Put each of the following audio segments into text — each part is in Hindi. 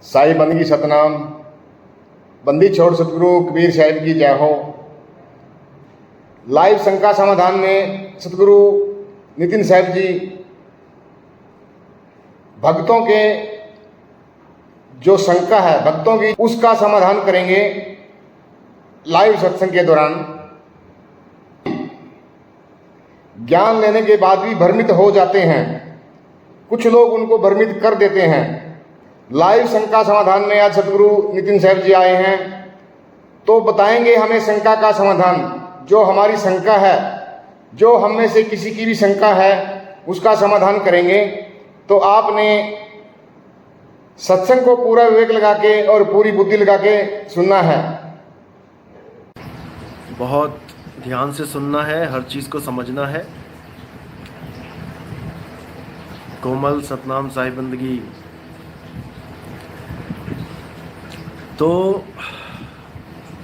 साई बंदगी सतनाम, बंदी छोड़ सतगुरु कबीर साहिब की जय हो। लाइव शंका समाधान में सतगुरु नितिन साहिब जी भक्तों के जो शंका है भक्तों की उसका समाधान करेंगे लाइव सत्संग के दौरान। ज्ञान लेने के बाद भी भ्रमित हो जाते हैं, कुछ लोग उनको भ्रमित कर देते हैं। लाइव शंका समाधान में आज सतगुरु नितिन साहिब जी आए हैं तो बताएंगे हमें शंका का समाधान। जो हमारी शंका है, जो हम में से किसी की भी शंका है, उसका समाधान करेंगे। तो आपने सत्संग को पूरा विवेक लगा के और पूरी बुद्धि लगा के सुनना है, बहुत ध्यान से सुनना है, हर चीज़ को समझना है। कोमल सतनाम साई बंदगी। तो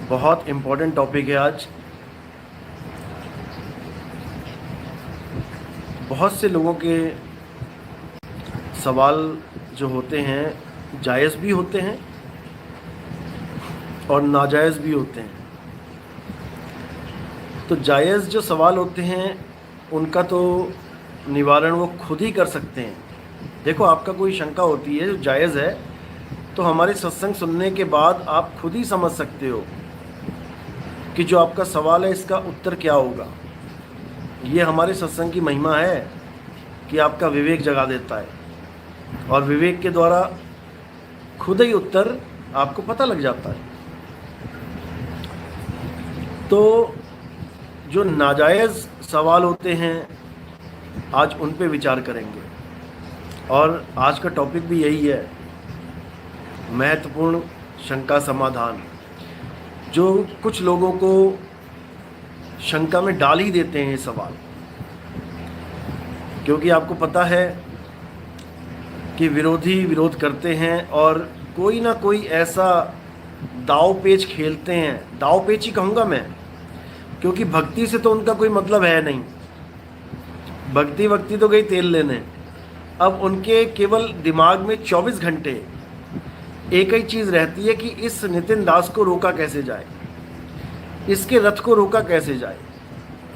बहुत इम्पोर्टेंट टॉपिक है आज। बहुत से लोगों के सवाल जो होते हैं जायज़ भी होते हैं और नाजायज़ भी होते हैं। तो जायज़ जो सवाल होते हैं उनका तो निवारण वो खुद ही कर सकते हैं। देखो, आपका कोई शंका होती है जो जायज़ है तो हमारे सत्संग सुनने के बाद आप खुद ही समझ सकते हो कि जो आपका सवाल है इसका उत्तर क्या होगा। ये हमारे सत्संग की महिमा है कि आपका विवेक जगा देता है और विवेक के द्वारा खुद ही उत्तर आपको पता लग जाता है। तो जो नाजायज़ सवाल होते हैं आज उन पे विचार करेंगे और आज का टॉपिक भी यही है, महत्वपूर्ण शंका समाधान। जो कुछ लोगों को शंका में डाल ही देते हैं ये सवाल, क्योंकि आपको पता है कि विरोधी विरोध करते हैं और कोई ना कोई ऐसा दाव पेच खेलते हैं। दाव पेच ही कहूँगा मैं, क्योंकि भक्ति से तो उनका कोई मतलब है नहीं। भक्ति तो गई तेल लेने। अब उनके केवल दिमाग में 24 घंटे एक ही चीज़ रहती है कि इस नितिन दास को रोका कैसे जाए, इसके रथ को रोका कैसे जाए।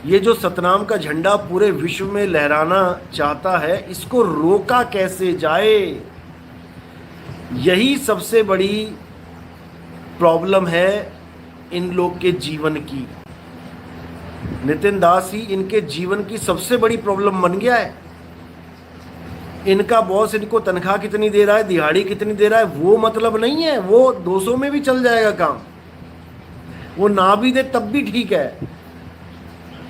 ये जो सतनाम का झंडा पूरे विश्व में लहराना चाहता है, इसको रोका कैसे जाए। यही सबसे बड़ी प्रॉब्लम है इन लोग के जीवन की। नितिन दास ही इनके जीवन की सबसे बड़ी प्रॉब्लम बन गया है। इनका बॉस इनको तनख्वाह कितनी दे रहा है, दिहाड़ी कितनी दे रहा है, वो मतलब नहीं है। वो 200 में भी चल जाएगा काम, वो ना भी दे तब भी ठीक है।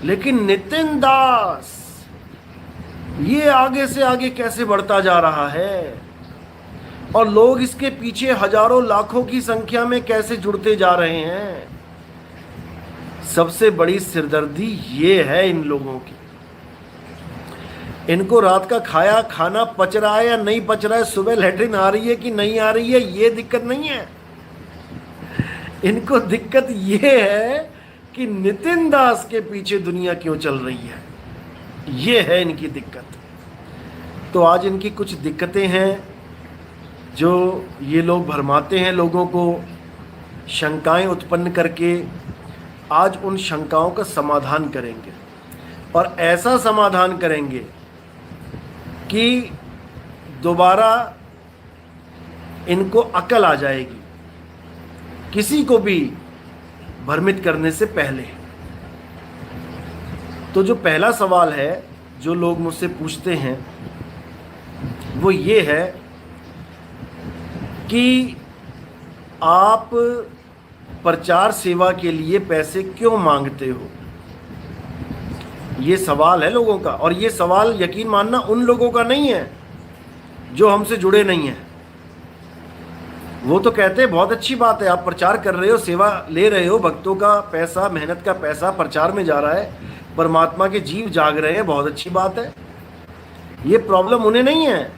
लेकिन नितिन दास ये आगे से आगे कैसे बढ़ता जा रहा है और लोग इसके पीछे हजारों लाखों की संख्या में कैसे जुड़ते जा रहे हैं। सबसे बड़ी सिरदर्दी ये है इन लोगों की। इनको रात का खाया खाना पच रहा है या नहीं पच रहा है, सुबह लैट्रिन आ रही है कि नहीं आ रही है, ये दिक्कत नहीं है। इनको दिक्कत ये है कि नितिन दास के पीछे दुनिया क्यों चल रही है, ये है इनकी दिक्कत। तो आज इनकी कुछ दिक्कतें हैं जो ये लोग भरमाते हैं लोगों को, शंकाएं उत्पन्न करके। आज उन शंकाओं का समाधान करेंगे और ऐसा समाधान करेंगे कि दोबारा इनको अकल आ जाएगी, किसी को भी भ्रमित करने से पहले। तो जो पहला सवाल है जो लोग मुझसे पूछते हैं वो ये है कि आप प्रचार सेवा के लिए पैसे क्यों मांगते हो। ये सवाल है लोगों का, और ये सवाल यकीन मानना उन लोगों का नहीं है जो हमसे जुड़े नहीं हैं। वो तो कहते हैं बहुत अच्छी बात है, आप प्रचार कर रहे हो, सेवा ले रहे हो, भक्तों का पैसा, मेहनत का पैसा प्रचार में जा रहा है, परमात्मा के जीव जाग रहे हैं, बहुत अच्छी बात है। ये प्रॉब्लम उन्हें नहीं है,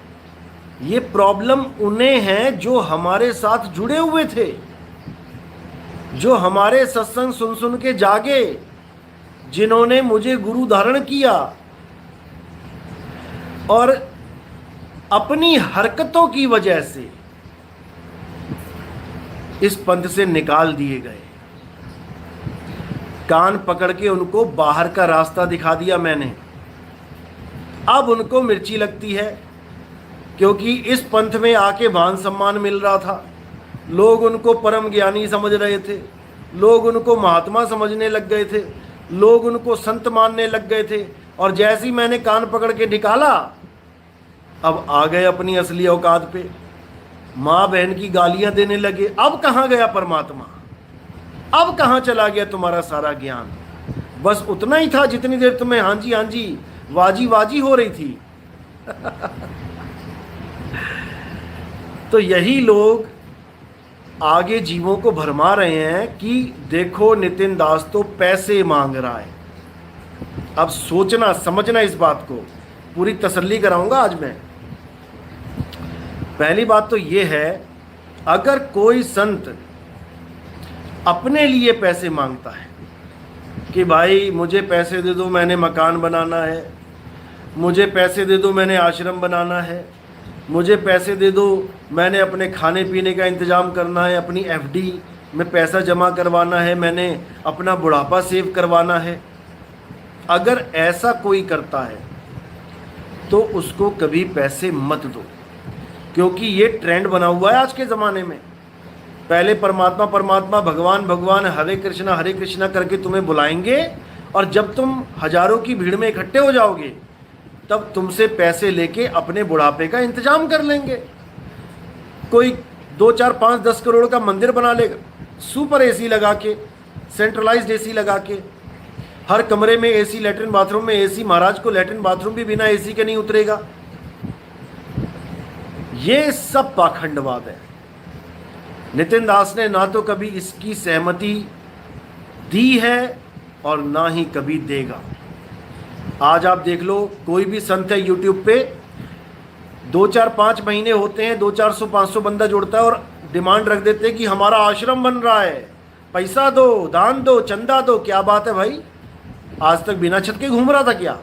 ये प्रॉब्लम उन्हें है जो हमारे साथ जुड़े हुए थे, जो हमारे सत्संग सुन सुन के जागे, जिन्होंने मुझे गुरु धारण किया और अपनी हरकतों की वजह से इस पंथ से निकाल दिए गए। कान पकड़ के उनको बाहर का रास्ता दिखा दिया मैंने। अब उनको मिर्ची लगती है, क्योंकि इस पंथ में आके मान सम्मान मिल रहा था। लोग उनको परम ज्ञानी समझ रहे थे, लोग उनको महात्मा समझने लग गए थे, लोग उनको संत मानने लग गए थे। और जैसे ही मैंने कान पकड़ के निकाला, अब आ गए अपनी असली औकात पे। माँ बहन की गालियां देने लगे। अब कहाँ गया परमात्मा? अब कहाँ चला गया तुम्हारा सारा ज्ञान? बस उतना ही था जितनी देर तुम्हें हाँ जी वाजी वाजी हो रही थी। तो यही लोग आगे जीवों को भरमा रहे हैं कि देखो नितिन दास तो पैसे मांग रहा है। अब सोचना समझना, इस बात को पूरी तसल्ली कराऊंगा आज मैं। पहली बात तो ये है, अगर कोई संत अपने लिए पैसे मांगता है कि भाई मुझे पैसे दे दो, मैंने मकान बनाना है, मुझे पैसे दे दो, मैंने आश्रम बनाना है, मुझे पैसे दे दो, मैंने अपने खाने पीने का इंतज़ाम करना है, अपनी एफडी में पैसा जमा करवाना है, मैंने अपना बुढ़ापा सेव करवाना है, अगर ऐसा कोई करता है तो उसको कभी पैसे मत दो। क्योंकि ये ट्रेंड बना हुआ है आज के ज़माने में। पहले परमात्मा परमात्मा, भगवान भगवान, हरे कृष्णा करके तुम्हें बुलाएंगे, और जब तुम हजारों की भीड़ में इकट्ठे हो जाओगे तब तुमसे पैसे लेके अपने बुढ़ापे का इंतजाम कर लेंगे। कोई 2, 4, 5, 10 करोड़ का मंदिर बना लेगा, सुपर एसी लगा के, सेंट्रलाइज्ड एसी लगा के, हर कमरे में एसी, लैट्रिन बाथरूम में एसी। महाराज को लैट्रिन बाथरूम भी बिना एसी के नहीं उतरेगा। ये सब पाखंडवाद है। नितिन दास ने ना तो कभी इसकी सहमति दी है और ना ही कभी देगा। आज आप देख लो, कोई भी संत है यूट्यूब पे, 2, 4, 5 महीने होते हैं, 200, 400, 500 बंदा जुड़ता है और डिमांड रख देते हैं कि हमारा आश्रम बन रहा है, पैसा दो, दान दो, चंदा दो। क्या बात है भाई? आज तक बिना छत के घूम रहा था क्या?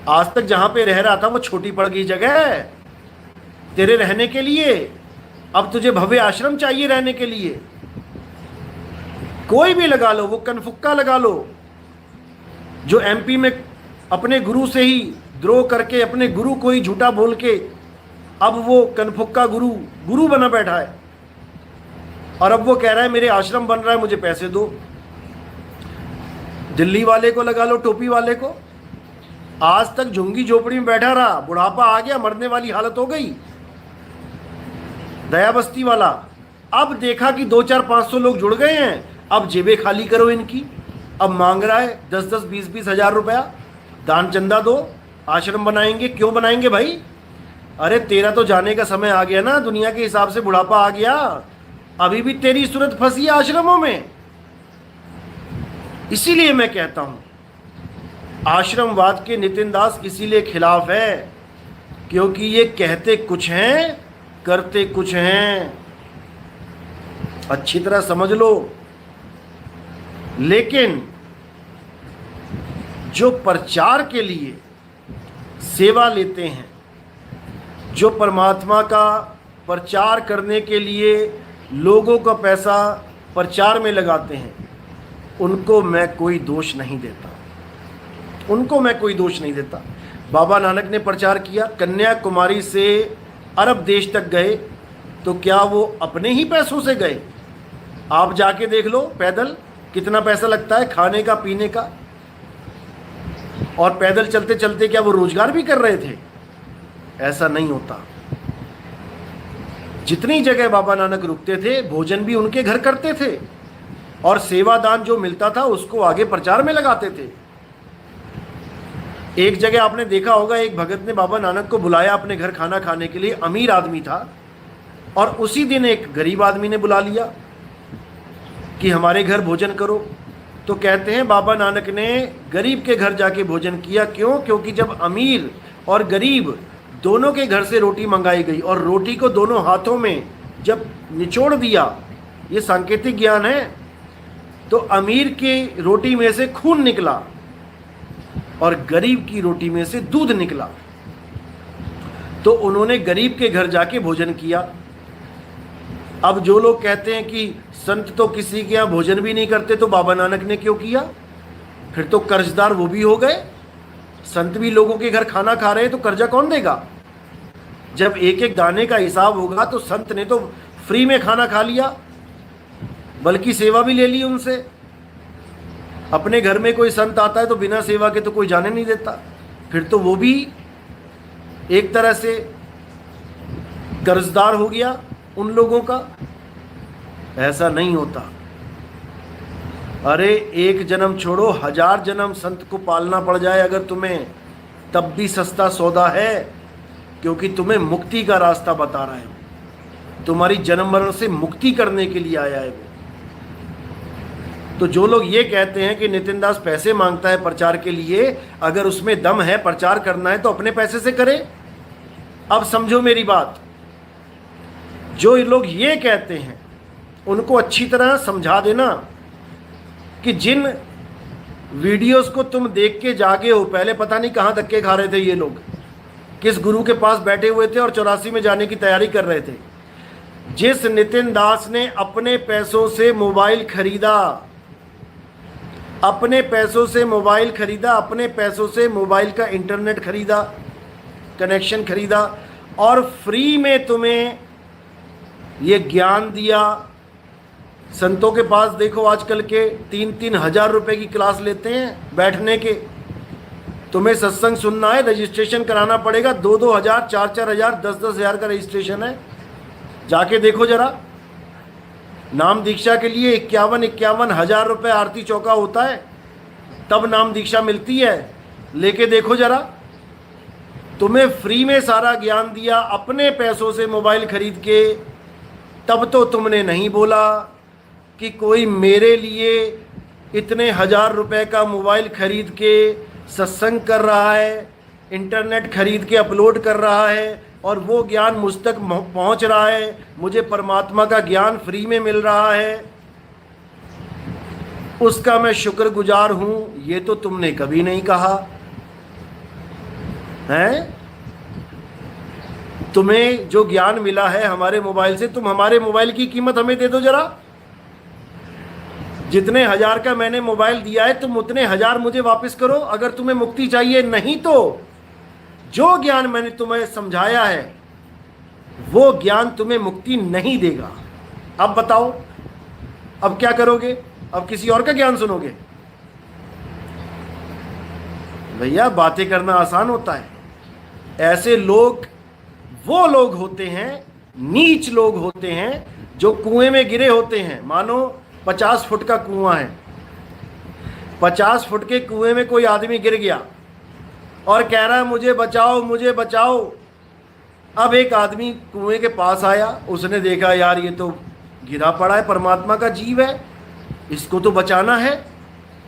आज तक जहां पे रह रहा था वो छोटी पड़ गई जगह है तेरे रहने के लिए। अब तुझे भव्य आश्रम चाहिए रहने के लिए। कोई भी लगा लो, वो कनफुक्का लगा लो जो एमपी में अपने गुरु से ही द्रोह करके, अपने गुरु को ही झूठा बोल के, अब वो कनफुक्का गुरु बना बैठा है, और अब वो कह रहा है मेरे आश्रम बन रहा है, मुझे पैसे दो। दिल्ली वाले को लगा लो, टोपी वाले को, आज तक झुंगी झोपड़ी में बैठा रहा, बुढ़ापा आ गया, मरने वाली हालत हो गई। दया बस्ती वाला अब देखा कि 2, 4, 500 लोग जुड़ गए हैं, अब जेबें खाली करो इनकी। अब मांग रहा है 10-10, 20-20 हज़ार रुपया, दान चंदा दो, आश्रम बनाएंगे। क्यों बनाएंगे भाई? अरे तेरा तो जाने का समय आ गया ना, दुनिया के हिसाब से बुढ़ापा आ गया, अभी भी तेरी सूरत फंसी है आश्रमों में। इसीलिए मैं कहता हूं, आश्रमवाद के नितिन दास इसीलिए खिलाफ है, क्योंकि ये कहते कुछ हैं, करते कुछ हैं। अच्छी तरह समझ लो। लेकिन जो प्रचार के लिए सेवा लेते हैं, जो परमात्मा का प्रचार करने के लिए लोगों का पैसा प्रचार में लगाते हैं, उनको मैं कोई दोष नहीं देता, उनको मैं कोई दोष नहीं देता। बाबा नानक ने प्रचार किया, कन्याकुमारी से अरब देश तक गए, तो क्या वो अपने ही पैसों से गए? आप जाके देख लो पैदल कितना पैसा लगता है खाने का, पीने का, और पैदल चलते चलते क्या वो रोजगार भी कर रहे थे? ऐसा नहीं होता। जितनी जगह बाबा नानक रुकते थे, भोजन भी उनके घर करते थे, और सेवादान जो मिलता था उसको आगे प्रचार में लगाते थे। एक जगह आपने देखा होगा, एक भगत ने बाबा नानक को बुलाया अपने घर खाना खाने के लिए, अमीर आदमी था, और उसी दिन एक गरीब आदमी ने बुला लिया कि हमारे घर भोजन करो। तो कहते हैं बाबा नानक ने गरीब के घर जाके भोजन किया। क्यों? क्योंकि जब अमीर और गरीब दोनों के घर से रोटी मंगाई गई और रोटी को दोनों हाथों में जब निचोड़ दिया, ये सांकेतिक ज्ञान है, तो अमीर की रोटी में से खून निकला और गरीब की रोटी में से दूध निकला। तो उन्होंने गरीब के घर जाके भोजन किया। अब जो लोग कहते हैं कि संत तो किसी के यहाँ भोजन भी नहीं करते, तो बाबा नानक ने क्यों किया? फिर तो कर्जदार वो भी हो गए। संत भी लोगों के घर खाना खा रहे हैं तो कर्जा कौन देगा? जब एक एक दाने का हिसाब होगा तो संत ने तो फ्री में खाना खा लिया, बल्कि सेवा भी ले ली उनसे। अपने घर में कोई संत आता है तो बिना सेवा के तो कोई जाने नहीं देता, फिर तो वो भी एक तरह से कर्जदार हो गया उन लोगों का। ऐसा नहीं होता। अरे एक जन्म छोड़ो, 1000 जन्म संत को पालना पड़ जाए अगर तुम्हें, तब भी सस्ता सौदा है, क्योंकि तुम्हें मुक्ति का रास्ता बता रहा है। तुम्हारी जन्म मरण से मुक्ति करने के लिए आया है वो। तो जो लोग ये कहते हैं कि नितिन दास पैसे मांगता है प्रचार के लिए, अगर उसमें दम है, प्रचार करना है तो अपने पैसे से करे। अब समझो मेरी बात, जो लोग ये कहते हैं उनको अच्छी तरह समझा देना कि जिन वीडियोस को तुम देख के जागे हो, पहले पता नहीं कहाँ धक्के खा रहे थे ये लोग, किस गुरु के पास बैठे हुए थे और 84 में जाने की तैयारी कर रहे थे। जिस नितिन दास ने अपने पैसों से मोबाइल खरीदा, अपने पैसों से मोबाइल खरीदा, अपने पैसों से मोबाइल का इंटरनेट खरीदा, कनेक्शन खरीदा, और फ्री में तुम्हें ये ज्ञान दिया। संतों के पास देखो आजकल के 3-3 हज़ार रुपए की क्लास लेते हैं बैठने के। तुम्हें सत्संग सुनना है, रजिस्ट्रेशन कराना पड़ेगा, 2-2 हज़ार, 4-4 हज़ार, 10-10 हज़ार का रजिस्ट्रेशन है। जाके देखो जरा, नाम दीक्षा के लिए 51-51 हज़ार रुपये आरती चौका होता है, तब नाम दीक्षा मिलती है। लेके देखो जरा, तुम्हें फ्री में सारा ज्ञान दिया अपने पैसों से मोबाइल खरीद के, तब तो तुमने नहीं बोला कि कोई मेरे लिए इतने 1000 रुपए का मोबाइल खरीद के सत्संग कर रहा है, इंटरनेट खरीद के अपलोड कर रहा है, और वो ज्ञान मुझ तक पहुंच रहा है, मुझे परमात्मा का ज्ञान फ्री में मिल रहा है, उसका मैं शुक्रगुजार हूं। ये तो तुमने कभी नहीं कहा है। तुम्हें जो ज्ञान मिला है हमारे मोबाइल से, तुम हमारे मोबाइल की कीमत हमें दे दो जरा। जितने 1000 का मैंने मोबाइल दिया है, तुम उतने 1000 मुझे वापस करो अगर तुम्हें मुक्ति चाहिए। नहीं तो जो ज्ञान मैंने तुम्हें समझाया है वो ज्ञान तुम्हें मुक्ति नहीं देगा। अब बताओ, अब क्या करोगे? अब किसी और का ज्ञान सुनोगे? भैया बातें करना आसान होता है। ऐसे लोग वो लोग होते हैं, नीच लोग होते हैं, जो कुएं में गिरे होते हैं। मानो 50 फुट का कुआं है, 50 फुट के कुएं में कोई आदमी गिर गया और कह रहा है मुझे बचाओ, मुझे बचाओ। अब एक आदमी कुएं के पास आया, उसने देखा यार ये तो गिरा पड़ा है, परमात्मा का जीव है, इसको तो बचाना है।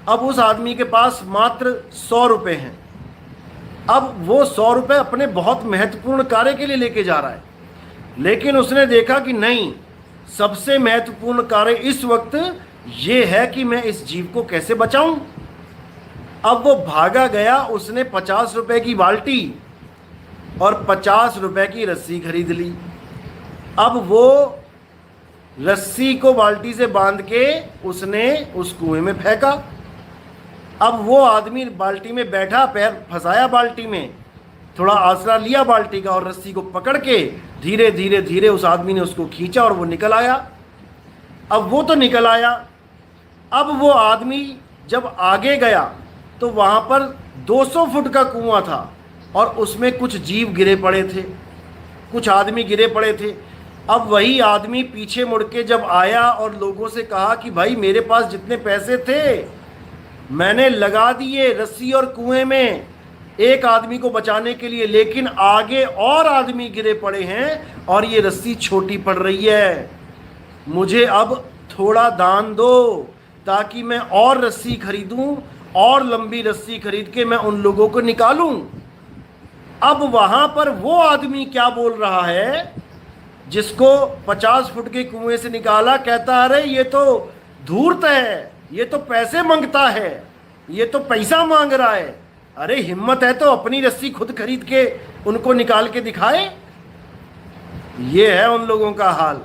अब उस आदमी के पास मात्र 100 रुपये हैं। अब वो 100 रुपये अपने बहुत महत्वपूर्ण कार्य के लिए लेके जा रहा है, लेकिन उसने देखा कि नहीं, सबसे महत्वपूर्ण कार्य इस वक्त ये है कि मैं इस जीव को कैसे बचाऊं। अब वो भागा गया, उसने 50 रुपए की बाल्टी और 50 रुपए की रस्सी खरीद ली। अब वो रस्सी को बाल्टी से बांध के उसने उस कुएं में फेंका। अब वो आदमी बाल्टी में बैठा, पैर फंसाया बाल्टी में, थोड़ा आसरा लिया बाल्टी का और रस्सी को पकड़ के धीरे धीरे धीरे उस आदमी ने उसको खींचा और वो निकल आया। अब वो तो निकल आया। अब वो आदमी जब आगे गया तो वहाँ पर 200 फुट का कुआं था और उसमें कुछ जीव गिरे पड़े थे, कुछ आदमी गिरे पड़े थे। अब वही आदमी पीछे मुड़ के जब आया और लोगों से कहा कि भाई मेरे पास जितने पैसे थे मैंने लगा दिए रस्सी और कुएं में एक आदमी को बचाने के लिए, लेकिन आगे और आदमी गिरे पड़े हैं और ये रस्सी छोटी पड़ रही है। मुझे अब थोड़ा दान दो ताकि मैं और रस्सी खरीदूं, और लंबी रस्सी खरीद के मैं उन लोगों को निकालूं। अब वहां पर वो आदमी क्या बोल रहा है जिसको 50 फुट के कुएं से निकाला? कहता अरे ये तो धूर्त है, ये तो पैसे मांगता है, ये तो पैसा मांग रहा है। अरे हिम्मत है तो अपनी रस्सी खुद खरीद के उनको निकाल के दिखाए। ये है उन लोगों का हाल।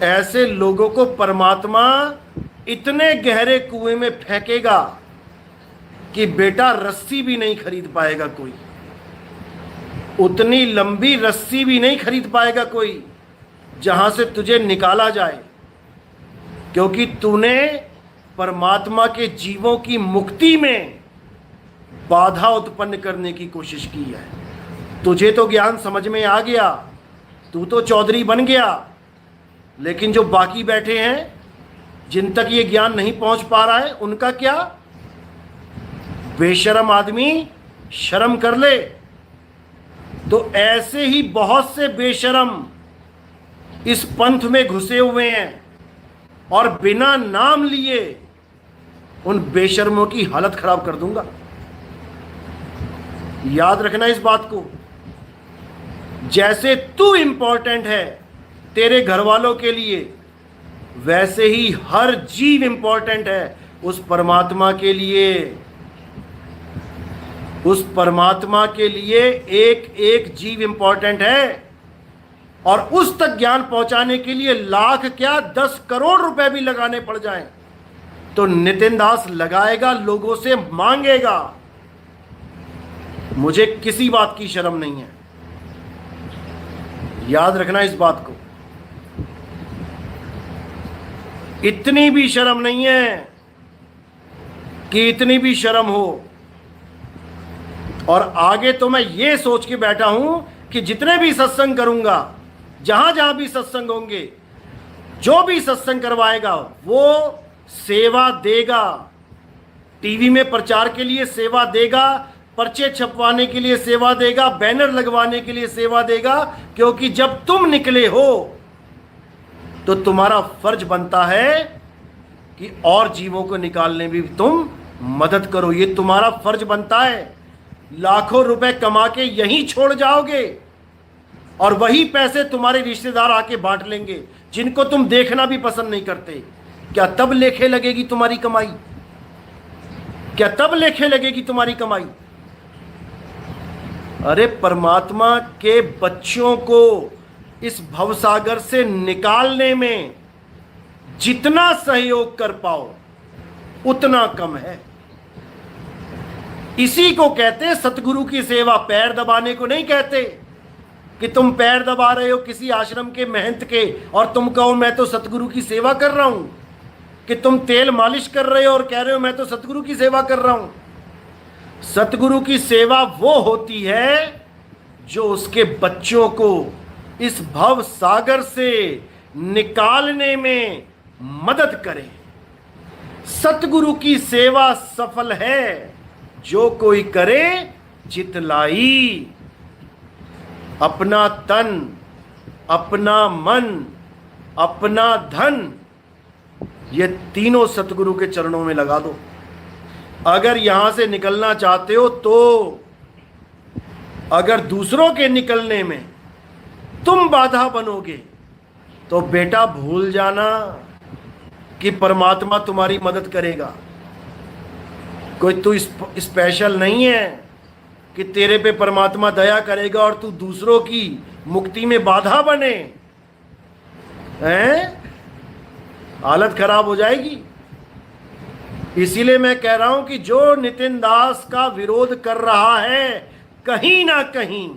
ऐसे लोगों को परमात्मा इतने गहरे कुएं में फेंकेगा कि बेटा रस्सी भी नहीं खरीद पाएगा कोई, उतनी लंबी रस्सी भी नहीं खरीद पाएगा कोई जहां से तुझे निकाला जाए, क्योंकि तूने परमात्मा के जीवों की मुक्ति में बाधा उत्पन्न करने की कोशिश की है। तुझे तो ज्ञान समझ में आ गया, तू तो चौधरी बन गया, लेकिन जो बाकी बैठे हैं जिन तक ये ज्ञान नहीं पहुंच पा रहा है, उनका क्या? बेशरम आदमी शर्म कर ले। तो ऐसे ही बहुत से बेशरम इस पंथ में घुसे हुए हैं और बिना नाम लिए उन बेशर्मों की हालत खराब कर दूंगा। याद रखना इस बात को। जैसे तू इंपॉर्टेंट है तेरे घर वालों के लिए, वैसे ही हर जीव इंपॉर्टेंट है उस परमात्मा के लिए। उस परमात्मा के लिए एक एक जीव इंपॉर्टेंट है, और उस तक ज्ञान पहुंचाने के लिए लाख क्या 10 करोड़ रुपए भी लगाने पड़ जाएं तो नितिन दास लगाएगा, लोगों से मांगेगा। मुझे किसी बात की शर्म नहीं है, याद रखना इस बात को। इतनी भी शर्म नहीं है कि इतनी भी शर्म हो। और आगे तो मैं ये सोच के बैठा हूं कि जितने भी सत्संग करूंगा, जहां जहां भी सत्संग होंगे, जो भी सत्संग करवाएगा वो सेवा देगा, टीवी में प्रचार के लिए सेवा देगा, पर्चे छपवाने के लिए सेवा देगा, बैनर लगवाने के लिए सेवा देगा। क्योंकि जब तुम निकले हो तो तुम्हारा फर्ज बनता है कि और जीवों को निकालने में भी तुम मदद करो। ये तुम्हारा फर्ज बनता है। लाखों रुपए कमा के यहीं छोड़ जाओगे और वही पैसे तुम्हारे रिश्तेदार आके बांट लेंगे, जिनको तुम देखना भी पसंद नहीं करते। क्या तब लेखे लगेगी तुम्हारी कमाई? क्या तब लेखे लगेगी तुम्हारी कमाई? अरे परमात्मा के बच्चों को इस भवसागर से निकालने में जितना सहयोग कर पाओ उतना कम है। इसी को कहते हैं सतगुरु की सेवा। पैर दबाने को नहीं कहते कि तुम पैर दबा रहे हो किसी आश्रम के महंत के और तुम कहो मैं तो सतगुरु की सेवा कर रहा हूं, कि तुम तेल मालिश कर रहे हो और कह रहे हो मैं तो सतगुरु की सेवा कर रहा हूं। सतगुरु की सेवा वो होती है जो उसके बच्चों को इस भव सागर से निकालने में मदद करे। सतगुरु की सेवा सफल है जो कोई करे चितलाई। अपना तन, अपना मन, अपना धन, ये तीनों सतगुरु के चरणों में लगा दो। अगर यहां से निकलना चाहते हो तो, अगर दूसरों के निकलने में तुम बाधा बनोगे तो बेटा भूल जाना कि परमात्मा तुम्हारी मदद करेगा। कोई तू स्पेशल नहीं है कि तेरे पे परमात्मा दया करेगा और तू दूसरों की मुक्ति में बाधा बने। हैं? हालत खराब हो जाएगी। इसीलिए मैं कह रहा हूं कि जो नितिन दास का विरोध कर रहा है कहीं ना कहीं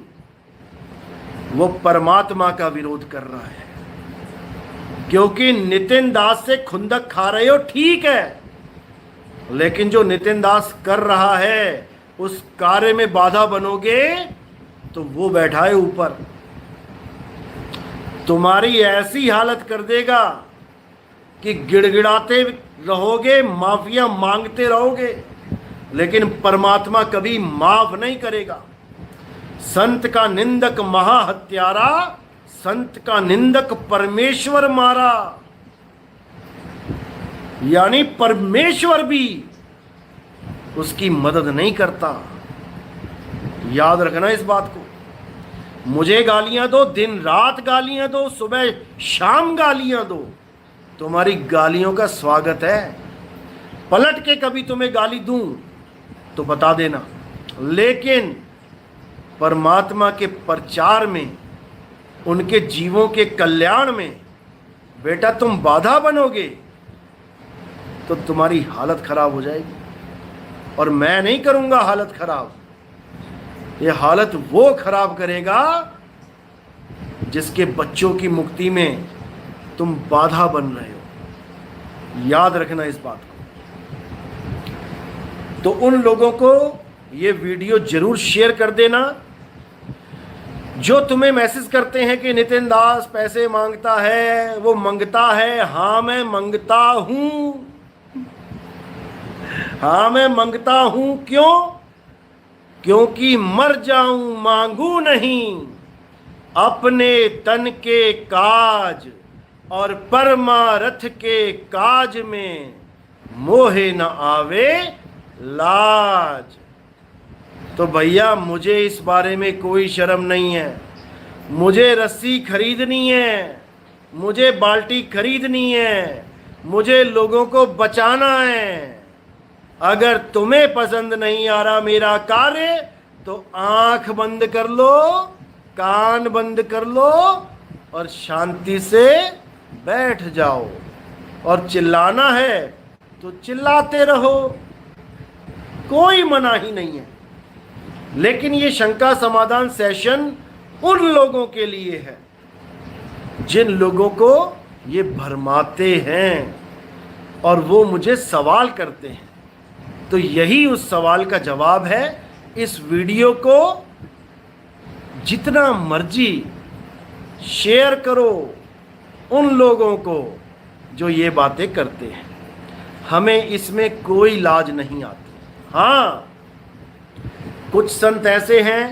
वो परमात्मा का विरोध कर रहा है। क्योंकि नितिन दास से खुंदक खा रहे हो ठीक है, लेकिन जो नितिन दास कर रहा है उस कार्य में बाधा बनोगे तो वो बैठा है ऊपर, तुम्हारी ऐसी हालत कर देगा कि गिड़गिड़ाते रहोगे, माफिया मांगते रहोगे, लेकिन परमात्मा कभी माफ नहीं करेगा। संत का निंदक महाहत्यारा, संत का निंदक परमेश्वर मारा। यानी परमेश्वर भी उसकी मदद नहीं करता। याद रखना इस बात को। मुझे गालियां दो, दिन रात गालियां दो, सुबह शाम गालियां दो, तुम्हारी गालियों का स्वागत है। पलट के कभी तुम्हें गाली दूं तो बता देना, लेकिन परमात्मा के प्रचार में, उनके जीवों के कल्याण में बेटा तुम बाधा बनोगे तो तुम्हारी हालत खराब हो जाएगी, और मैं नहीं करूंगा हालत खराब। ये हालत वो खराब करेगा जिसके बच्चों की मुक्ति में तुम बाधा बन रहे हो। याद रखना इस बात को। तो उन लोगों को ये वीडियो जरूर शेयर कर देना जो तुम्हें मैसेज करते हैं कि नितिन दास पैसे मांगता है, वो मांगता है। हाँ मैं मांगता हूं, हाँ मैं मांगता हूं। क्यों? क्योंकि मर जाऊं मांगू नहीं, अपने तन के काज और परमारथ के काज में मोहे न आवे लाज। तो भैया मुझे इस बारे में कोई शर्म नहीं है। मुझे रस्सी खरीदनी है, मुझे बाल्टी खरीदनी है, मुझे लोगों को बचाना है। अगर तुम्हें पसंद नहीं आ रहा मेरा कार्य तो आंख बंद कर लो, कान बंद कर लो और शांति से बैठ जाओ। और चिल्लाना है तो चिल्लाते रहो, कोई मना ही नहीं है। लेकिन ये शंका समाधान सेशन उन लोगों के लिए है जिन लोगों को ये भरमाते हैं और वो मुझे सवाल करते हैं। तो यही उस सवाल का जवाब है। इस वीडियो को जितना मर्जी शेयर करो उन लोगों को जो ये बातें करते हैं। हमें इसमें कोई लाज नहीं आती। हाँ, कुछ संत ऐसे हैं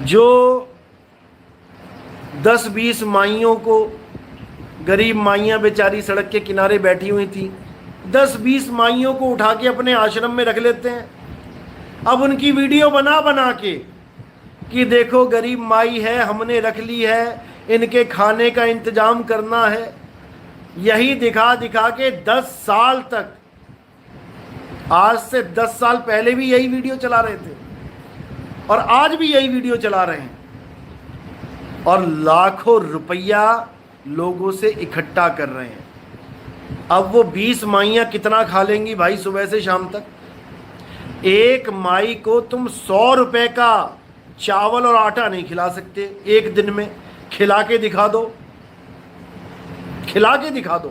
जो 10-20 माइयों को, गरीब माइयां बेचारी सड़क के किनारे बैठी हुई थी, 10-20 माइयों को उठा के अपने आश्रम में रख लेते हैं। अब उनकी वीडियो बना बना के कि देखो गरीब माई है, हमने रख ली है, इनके खाने का इंतजाम करना है। यही दिखा दिखा के 10 साल तक, आज से 10 साल पहले भी यही वीडियो चला रहे थे और आज भी यही वीडियो चला रहे हैं, और लाखों रुपया लोगों से इकट्ठा कर रहे हैं। अब वो 20 माइयां कितना खा लेंगी भाई सुबह से शाम तक? एक माई को तुम 100 रुपए का चावल और आटा नहीं खिला सकते एक दिन में। खिला के दिखा दो, खिला के दिखा दो।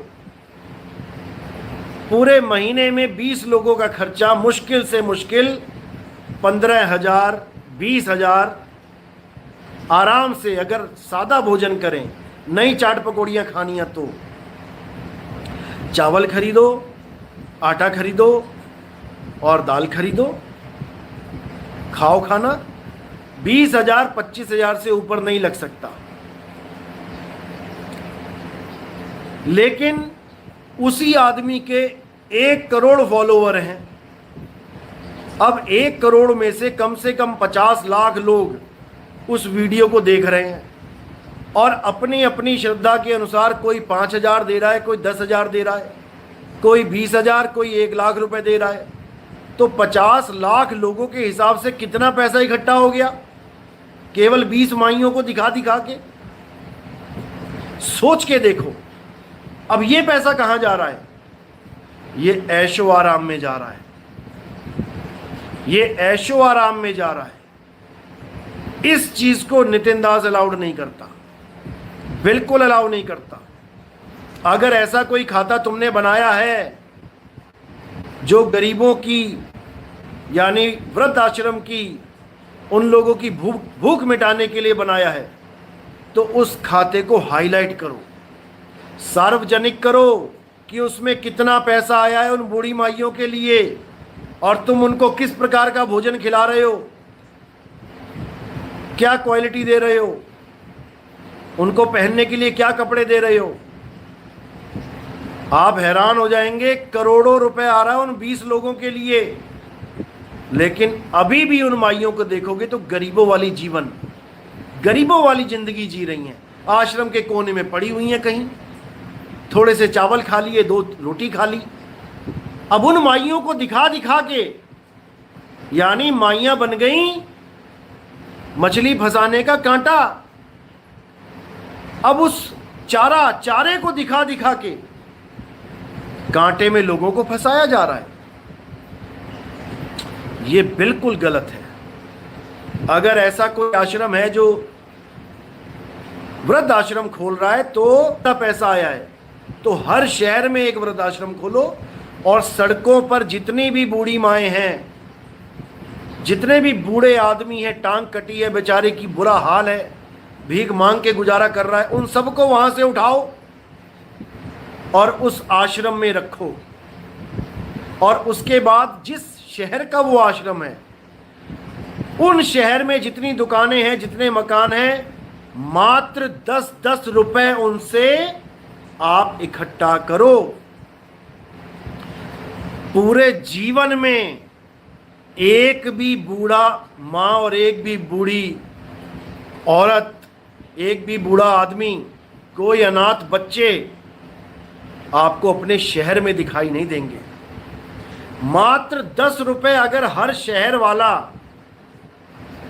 पूरे महीने में 20 लोगों का खर्चा मुश्किल से मुश्किल 15,000 20,000 आराम से, अगर सादा भोजन करें, नई चाट पकौड़ियाँ खानी है तो चावल खरीदो, आटा खरीदो और दाल खरीदो, खाओ खाना। 20,000 25,000 से ऊपर नहीं लग सकता। लेकिन उसी आदमी के 1 करोड़ फॉलोवर हैं। अब 1 करोड़ में से कम 50 लाख लोग उस वीडियो को देख रहे हैं और अपनी अपनी श्रद्धा के अनुसार कोई 5,000 दे रहा है, कोई 10,000 दे रहा है, कोई 20,000, कोई 1 लाख रुपए दे रहा है। तो 50 लाख लोगों के हिसाब से कितना पैसा इकट्ठा हो गया केवल 20 माइयों को दिखा दिखा के? सोच के देखो। अब ये पैसा कहां जा रहा है? ये ऐशो आराम में जा रहा है, ये ऐशो आराम में जा रहा है। इस चीज को नितिन दास अलाउड नहीं करता, बिल्कुल अलाउ नहीं करता। अगर ऐसा कोई खाता तुमने बनाया है जो गरीबों की यानी वृद्ध आश्रम की, उन लोगों की भूख मिटाने के लिए बनाया है, तो उस खाते को हाईलाइट करो, सार्वजनिक करो कि उसमें कितना पैसा आया है उन बूढ़ी माइयों के लिए और तुम उनको किस प्रकार का भोजन खिला रहे हो, क्या क्वालिटी दे रहे हो, उनको पहनने के लिए क्या कपड़े दे रहे हो। आप हैरान हो जाएंगे, करोड़ों रुपए आ रहा है उन 20 लोगों के लिए, लेकिन अभी भी उन माइयों को देखोगे तो गरीबों वाली जीवन, गरीबों वाली जिंदगी जी रही हैं। आश्रम के कोने में पड़ी हुई हैं, कहीं थोड़े से चावल खा लिए, 2 रोटी खा ली। अब उन माइयों को दिखा दिखा के, यानी माइयां बन गई मछली फंसाने का कांटा। अब उस चारे को दिखा दिखा के कांटे में लोगों को फंसाया जा रहा है। ये बिल्कुल गलत है। अगर ऐसा कोई आश्रम है जो वृद्ध आश्रम खोल रहा है तो इतना पैसा आया है, तो हर शहर में एक वृद्ध आश्रम खोलो और सड़कों पर जितनी भी बूढ़ी माएँ हैं, जितने भी बूढ़े आदमी हैं, टांग कटी है, बेचारे की बुरा हाल है, भीख मांग के गुजारा कर रहा है, उन सबको वहां से उठाओ और उस आश्रम में रखो। और उसके बाद जिस शहर का वो आश्रम है, उन शहर में जितनी दुकानें हैं, जितने मकान हैं, मात्र 10-10 रुपए उनसे आप इकट्ठा करो। पूरे जीवन में एक भी बूढ़ा माँ और एक भी बूढ़ी औरत, एक भी बूढ़ा आदमी, कोई अनाथ बच्चे आपको अपने शहर में दिखाई नहीं देंगे। मात्र 10 रुपए अगर हर शहर वाला,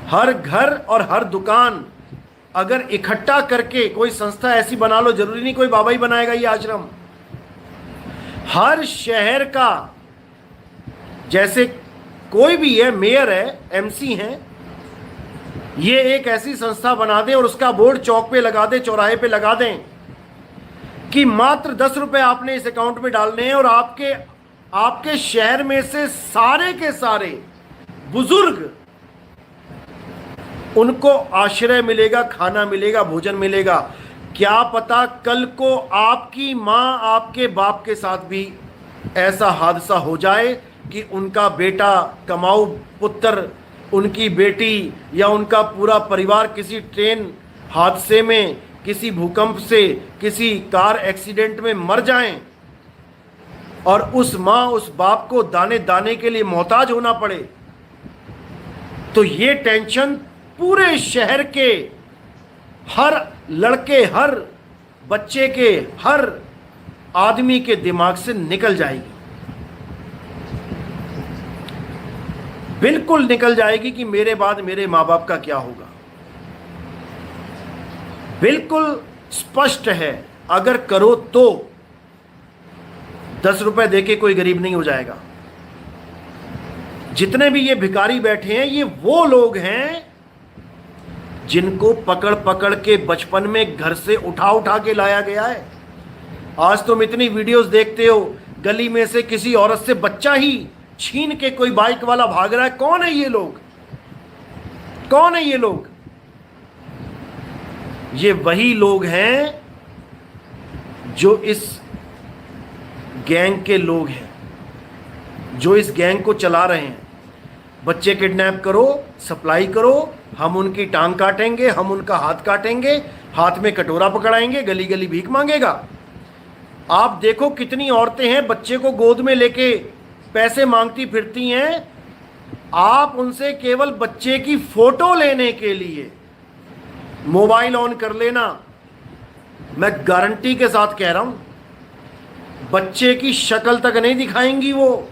हर घर और हर दुकान अगर इकट्ठा करके कोई संस्था ऐसी बना लो, जरूरी नहीं कोई बाबा ही बनाएगा ये आश्रम, हर शहर का, जैसे कोई भी है, मेयर है, एमसी हैं, ये एक ऐसी संस्था बना दें और उसका बोर्ड चौक पे लगा दें, चौराहे पे लगा दें कि मात्र 10 रुपए आपने इस अकाउंट में डालने हैं और आपके शहर में से सारे के सारे बुजुर्ग, उनको आश्रय मिलेगा, खाना मिलेगा, भोजन मिलेगा। क्या पता कल को आपकी माँ, आपके बाप के साथ भी ऐसा हादसा हो जाए कि उनका बेटा, कमाऊ पुत्र, उनकी बेटी या उनका पूरा परिवार किसी ट्रेन हादसे में, किसी भूकंप से, किसी कार एक्सीडेंट में मर जाएं और उस माँ, उस बाप को दाने दाने के लिए मोहताज होना पड़े। तो ये टेंशन पूरे शहर के हर लड़के, हर बच्चे के, हर आदमी के दिमाग से निकल जाएगी, बिल्कुल निकल जाएगी कि मेरे बाद मेरे माँ बाप का क्या होगा। बिल्कुल स्पष्ट है, अगर करो तो 10 रुपए देके कोई गरीब नहीं हो जाएगा। जितने भी ये भिखारी बैठे हैं, ये वो लोग हैं जिनको पकड़ पकड़ के बचपन में घर से उठा उठा के लाया गया है। आज तुम इतनी वीडियोस देखते हो, गली में से किसी औरत से बच्चा ही छीन के कोई बाइक वाला भाग रहा है। कौन है ये लोग? कौन है ये लोग? ये वही लोग हैं जो इस गैंग के लोग हैं, जो इस गैंग को चला रहे हैं। बच्चे किडनैप करो, सप्लाई करो, हम उनकी टांग काटेंगे, हम उनका हाथ काटेंगे, हाथ में कटोरा पकड़ाएंगे, गली गली भीख मांगेगा। आप देखो कितनी औरतें हैं बच्चे को गोद में लेके पैसे मांगती फिरती हैं। आप उनसे केवल बच्चे की फोटो लेने के लिए मोबाइल ऑन कर लेना, मैं गारंटी के साथ कह रहा हूं, बच्चे की शक्ल तक नहीं दिखाएंगी वो।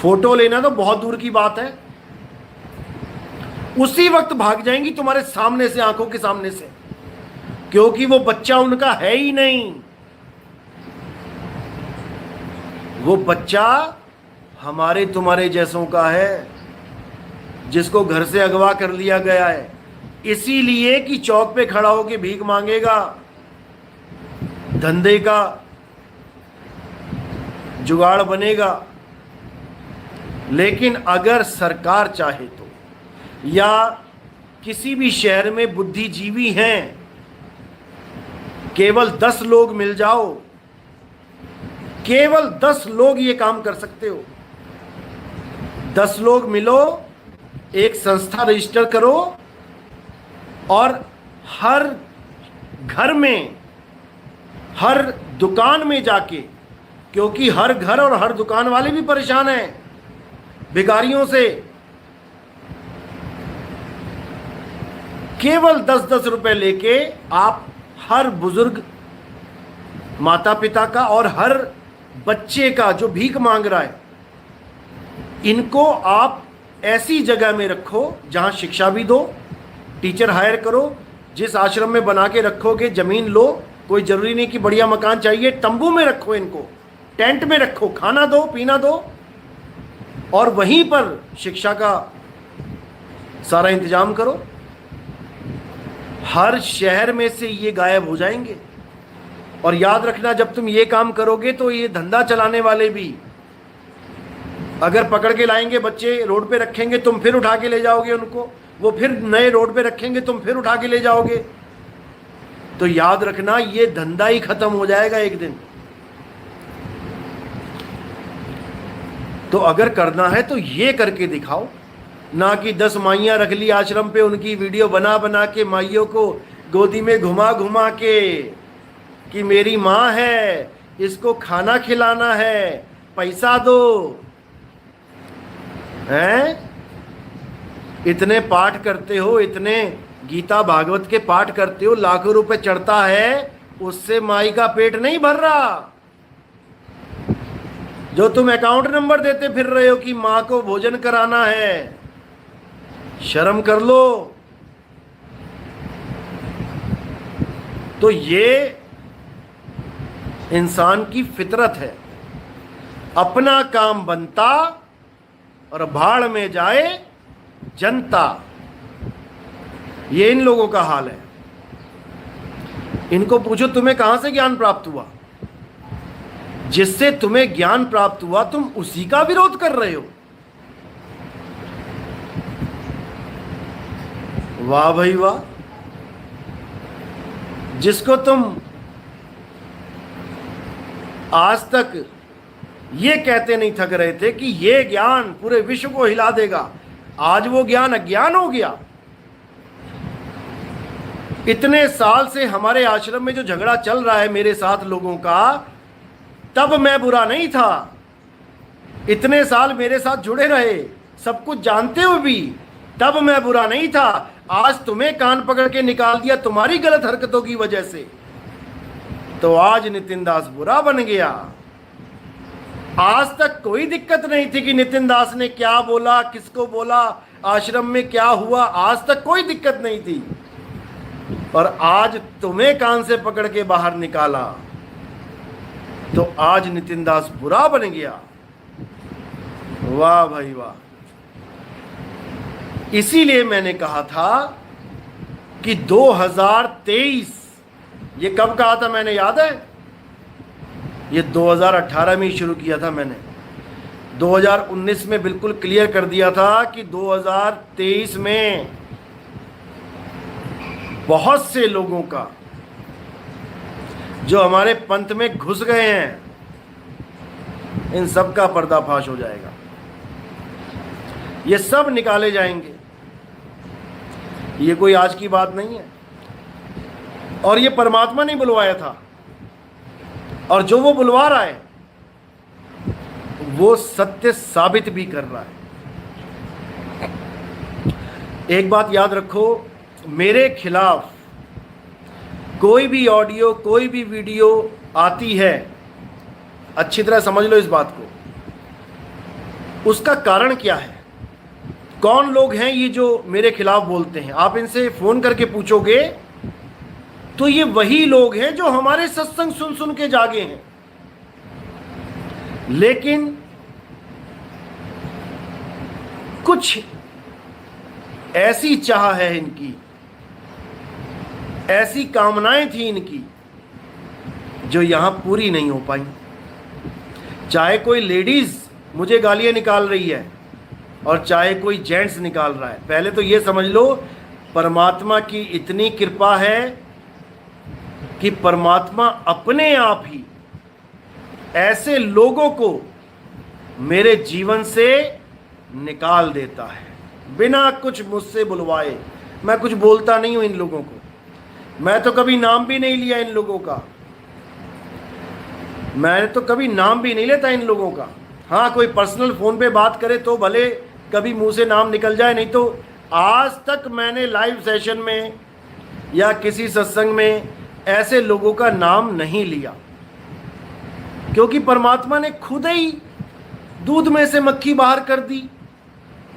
फोटो लेना तो बहुत दूर की बात है, उसी वक्त भाग जाएंगी तुम्हारे सामने से, आंखों के सामने से, क्योंकि वो बच्चा उनका है ही नहीं। वो बच्चा हमारे तुम्हारे जैसों का है, जिसको घर से अगवा कर लिया गया है, इसीलिए कि चौक पे खड़ा होकर भीख मांगेगा, धंधे का जुगाड़ बनेगा। लेकिन अगर सरकार चाहे तो, या किसी भी शहर में बुद्धिजीवी हैं, केवल 10 लोग मिल जाओ, केवल 10 लोग ये काम कर सकते हो। 10 लोग मिलो, एक संस्था रजिस्टर करो और हर घर में, हर दुकान में जाके, क्योंकि हर घर और हर दुकान वाले भी परेशान हैं भिखारियों से, केवल 10-10 रुपए लेके आप हर बुजुर्ग माता पिता का और हर बच्चे का जो भीख मांग रहा है, इनको आप ऐसी जगह में रखो जहां शिक्षा भी दो, टीचर हायर करो, जिस आश्रम में बना के रखोगे, जमीन लो, कोई जरूरी नहीं कि बढ़िया मकान चाहिए, तंबू में रखो इनको, टेंट में रखो, खाना दो, पीना दो, और वहीं पर शिक्षा का सारा इंतजाम करो। हर शहर में से ये गायब हो जाएंगे। और याद रखना, जब तुम ये काम करोगे तो ये धंधा चलाने वाले भी अगर पकड़ के लाएंगे, बच्चे रोड पे रखेंगे, तुम फिर उठा के ले जाओगे उनको, वो फिर नए रोड पे रखेंगे, तुम फिर उठा के ले जाओगे। तो याद रखना, ये धंधा ही खत्म हो जाएगा एक दिन। तो अगर करना है तो ये करके दिखाओ, ना कि 10 माइयां रख ली आश्रम पे, उनकी वीडियो बना बना के माइयों को गोदी में घुमा घुमा के कि मेरी माँ है, इसको खाना खिलाना है, पैसा दो। हैं? इतने पाठ करते हो, इतने गीता भागवत के पाठ करते हो, लाखों रुपए चढ़ता है, उससे माई का पेट नहीं भर रहा। जो तुम अकाउंट नंबर देते फिर रहे हो कि मां को भोजन कराना है, शर्म कर लो। तो ये इंसान की फितरत है, अपना काम बनता और भाड़ में जाए जनता। ये इन लोगों का हाल है। इनको पूछो तुम्हें कहां से ज्ञान प्राप्त हुआ? जिससे तुम्हें ज्ञान प्राप्त हुआ तुम उसी का विरोध कर रहे हो। वाह भाई वाह। जिसको तुम आज तक ये कहते नहीं थक रहे थे कि ये ज्ञान पूरे विश्व को हिला देगा, आज वो ज्ञान अज्ञान हो गया। इतने साल से हमारे आश्रम में जो झगड़ा चल रहा है मेरे साथ लोगों का, तब मैं बुरा नहीं था। इतने साल मेरे साथ जुड़े रहे, सब कुछ जानते हुए भी तब मैं बुरा नहीं था। आज तुम्हें कान पकड़ के निकाल दिया तुम्हारी गलत हरकतों की वजह से, तो आज नितिन दास बुरा बन गया। आज तक कोई दिक्कत नहीं थी कि नितिन दास ने क्या बोला, किसको बोला, आश्रम में क्या हुआ, आज तक कोई दिक्कत नहीं थी। और आज तुम्हें कान से पकड़ के बाहर निकाला, तो आज नितिन दास बुरा बन गया। वाह भाई वाह। इसीलिए मैंने कहा था कि 2023, ये कब कहा था मैंने, याद है? ये 2018 में ही शुरू किया था मैंने। 2019 में बिल्कुल क्लियर कर दिया था कि 2023 में बहुत से लोगों का जो हमारे पंथ में घुस गए हैं, इन सब का पर्दाफाश हो जाएगा। ये सब निकाले जाएंगे। ये कोई आज की बात नहीं है। और ये परमात्मा ने बुलवाया था, और जो वो बुलवा रहा है वो सत्य साबित भी कर रहा है। एक बात याद रखो, मेरे खिलाफ कोई भी ऑडियो, कोई भी वीडियो आती है, अच्छी तरह समझ लो इस बात को। उसका कारण क्या है? कौन लोग हैं ये जो मेरे खिलाफ बोलते हैं? आप इनसे फोन करके पूछोगे तो ये वही लोग हैं जो हमारे सत्संग सुन सुन के जागे हैं। लेकिन कुछ ऐसी चाह है इनकी, ऐसी कामनाएं थी इनकी जो यहां पूरी नहीं हो पाई। चाहे कोई लेडीज मुझे गालियां निकाल रही है और चाहे कोई जेंट्स निकाल रहा है, पहले तो ये समझ लो परमात्मा की इतनी कृपा है कि परमात्मा अपने आप ही ऐसे लोगों को मेरे जीवन से निकाल देता है बिना कुछ मुझसे बुलवाए। मैं कुछ बोलता नहीं हूं इन लोगों को, मैं तो कभी नाम भी नहीं लिया इन लोगों का, मैं तो कभी नाम भी नहीं लेता इन लोगों का। हाँ, कोई पर्सनल फोन पे बात करे तो भले कभी मुंह से नाम निकल जाए, नहीं तो आज तक मैंने लाइव सेशन में या किसी सत्संग में ऐसे लोगों का नाम नहीं लिया, क्योंकि परमात्मा ने खुद ही दूध में से मक्खी बाहर कर दी,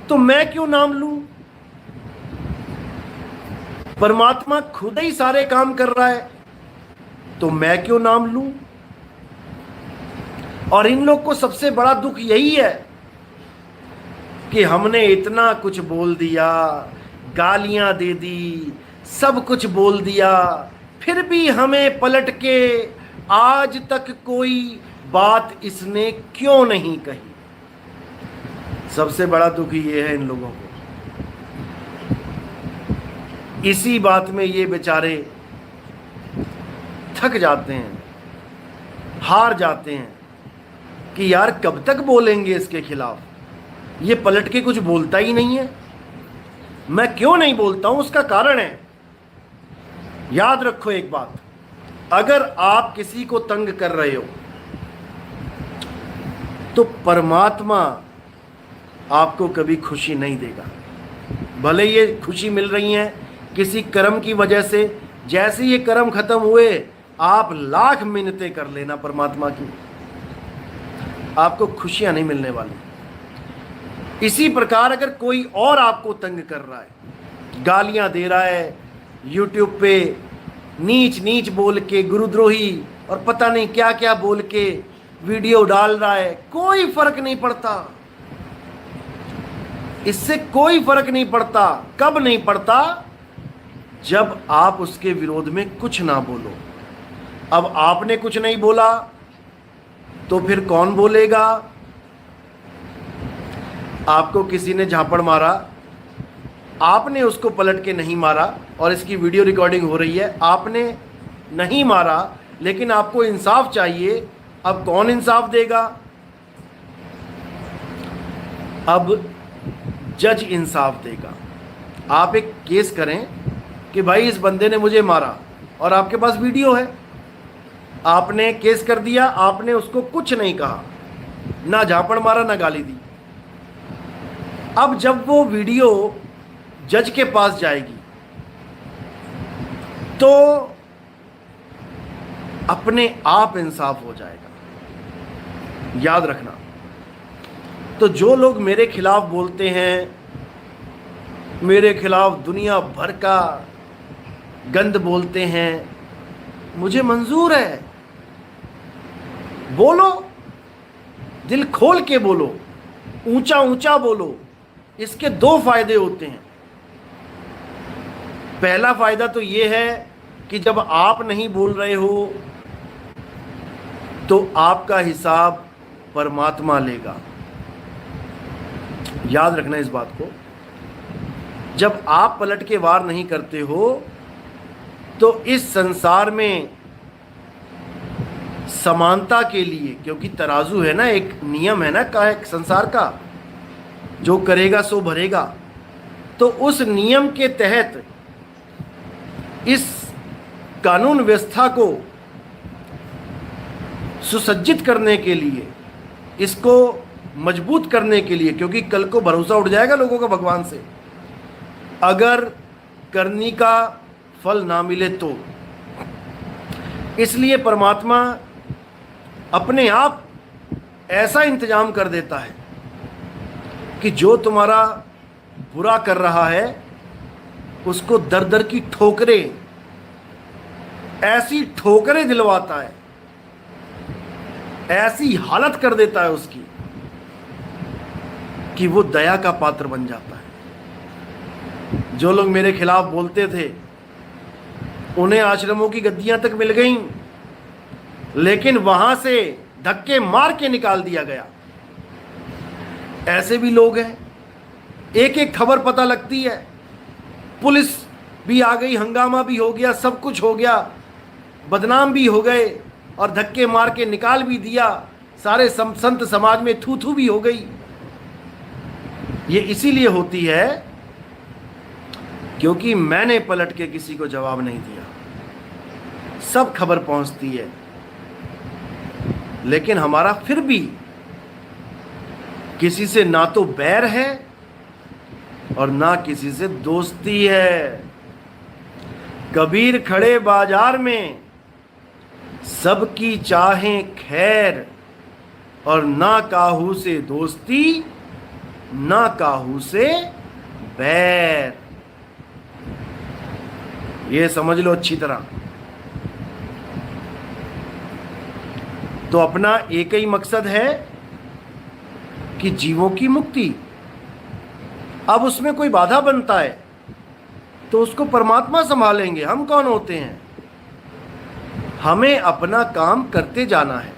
तो मैं क्यों नाम लूं? परमात्मा खुद ही सारे काम कर रहा है, तो मैं क्यों नाम लूं? और इन लोग को सबसे बड़ा दुख यही है कि हमने इतना कुछ बोल दिया, गालियां दे दी, सब कुछ बोल दिया, फिर भी हमें पलट के आज तक कोई बात इसने क्यों नहीं कही। सबसे बड़ा दुख ये है इन लोगों को। इसी बात में ये बेचारे थक जाते हैं, हार जाते हैं कि यार कब तक बोलेंगे इसके खिलाफ, ये पलट के कुछ बोलता ही नहीं है। मैं क्यों नहीं बोलता हूं, उसका कारण है। याद रखो एक बात, अगर आप किसी को तंग कर रहे हो तो परमात्मा आपको कभी खुशी नहीं देगा। भले ये खुशी मिल रही है किसी कर्म की वजह से, जैसे ये कर्म खत्म हुए आप लाख मिन्नतें कर लेना परमात्मा की, आपको खुशियां नहीं मिलने वाली। इसी प्रकार अगर कोई और आपको तंग कर रहा है, गालियां दे रहा है, यूट्यूब पे नीच नीच बोल के, गुरुद्रोही और पता नहीं क्या क्या बोल के वीडियो डाल रहा है, कोई फर्क नहीं पड़ता, इससे कोई फर्क नहीं पड़ता। कब नहीं पड़ता? जब आप उसके विरोध में कुछ ना बोलो। अब आपने कुछ नहीं बोला तो फिर कौन बोलेगा? आपको किसी ने झापड़ मारा, आपने उसको पलट के नहीं मारा और इसकी वीडियो रिकॉर्डिंग हो रही है, आपने नहीं मारा, लेकिन आपको इंसाफ चाहिए। अब कौन इंसाफ देगा? अब जज इंसाफ देगा। आप एक केस करें कि भाई इस बंदे ने मुझे मारा और आपके पास वीडियो है, आपने केस कर दिया, आपने उसको कुछ नहीं कहा, ना झापड़ मारा ना गाली दी। अब जब वो वीडियो जज के पास जाएगी तो अपने आप इंसाफ हो जाएगा। याद रखना। तो जो लोग मेरे खिलाफ बोलते हैं, मेरे खिलाफ दुनिया भर का गंद बोलते हैं, मुझे मंजूर है, बोलो, दिल खोल के बोलो, ऊंचा ऊंचा बोलो। इसके दो फायदे होते हैं। पहला फायदा तो यह है कि जब आप नहीं बोल रहे हो तो आपका हिसाब परमात्मा लेगा। याद रखना इस बात को। जब आप पलट के वार नहीं करते हो तो इस संसार में समानता के लिए, क्योंकि तराजू है ना, एक नियम है ना का एक संसार का, जो करेगा सो भरेगा, तो उस नियम के तहत इस कानून व्यवस्था को सुसज्जित करने के लिए, इसको मजबूत करने के लिए, क्योंकि कल को भरोसा उठ जाएगा लोगों का भगवान से अगर करनी का फल ना मिले तो। इसलिए परमात्मा अपने आप ऐसा इंतजाम कर देता है कि जो तुम्हारा बुरा कर रहा है उसको दर दर की ठोकरें, ऐसी ठोकरें दिलवाता है, ऐसी हालत कर देता है उसकी कि वो दया का पात्र बन जाता है। जो लोग मेरे खिलाफ बोलते थे उन्हें आश्रमों की गद्दियां तक मिल गईं, लेकिन वहां से धक्के मार के निकाल दिया गया। ऐसे भी लोग हैं, एक एक खबर पता लगती है, पुलिस भी आ गई, हंगामा भी हो गया, सब कुछ हो गया, बदनाम भी हो गए और धक्के मार के निकाल भी दिया, सारे संत समाज में थू थू भी हो गई। ये इसीलिए होती है क्योंकि मैंने पलट के किसी को जवाब नहीं दिया। सब खबर पहुंचती है, लेकिन हमारा फिर भी किसी से ना तो बैर है और ना किसी से दोस्ती है। कबीर खड़े बाजार में सबकी चाहें खैर, और ना काहू से दोस्ती ना काहू से बैर। ये समझ लो अच्छी तरह। तो अपना एक ही मकसद है कि जीवों की मुक्ति। अब उसमें कोई बाधा बनता है तो उसको परमात्मा संभालेंगे। हम कौन होते हैं? हमें अपना काम करते जाना है।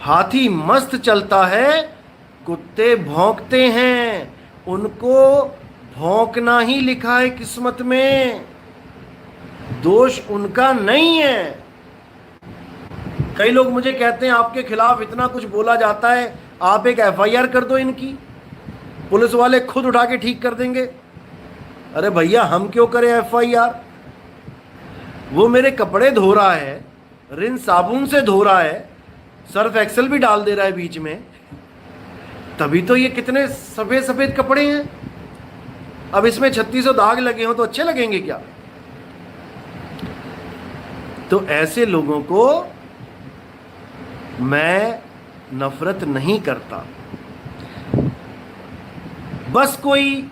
हाथी मस्त चलता है, कुत्ते भौंकते हैं, उनको भौंकना ही लिखा है किस्मत में, दोष उनका नहीं है। कई लोग मुझे कहते हैं आपके खिलाफ इतना कुछ बोला जाता है, आप एक एफआईआर कर दो इनकी, पुलिस वाले खुद उठा के ठीक कर देंगे। अरे भैया हम क्यों करें एफआईआर? वो मेरे कपड़े धो रहा है, रिन साबुन से धो रहा है, सर्फ एक्सेल भी डाल दे रहा है बीच में, तभी तो ये कितने सफेद सफेद कपड़े हैं। अब इसमें 3600 दाग लगे हों तो अच्छे लगेंगे क्या? तो ऐसे लोगों को मैं नफरत नहीं करता। बस कोई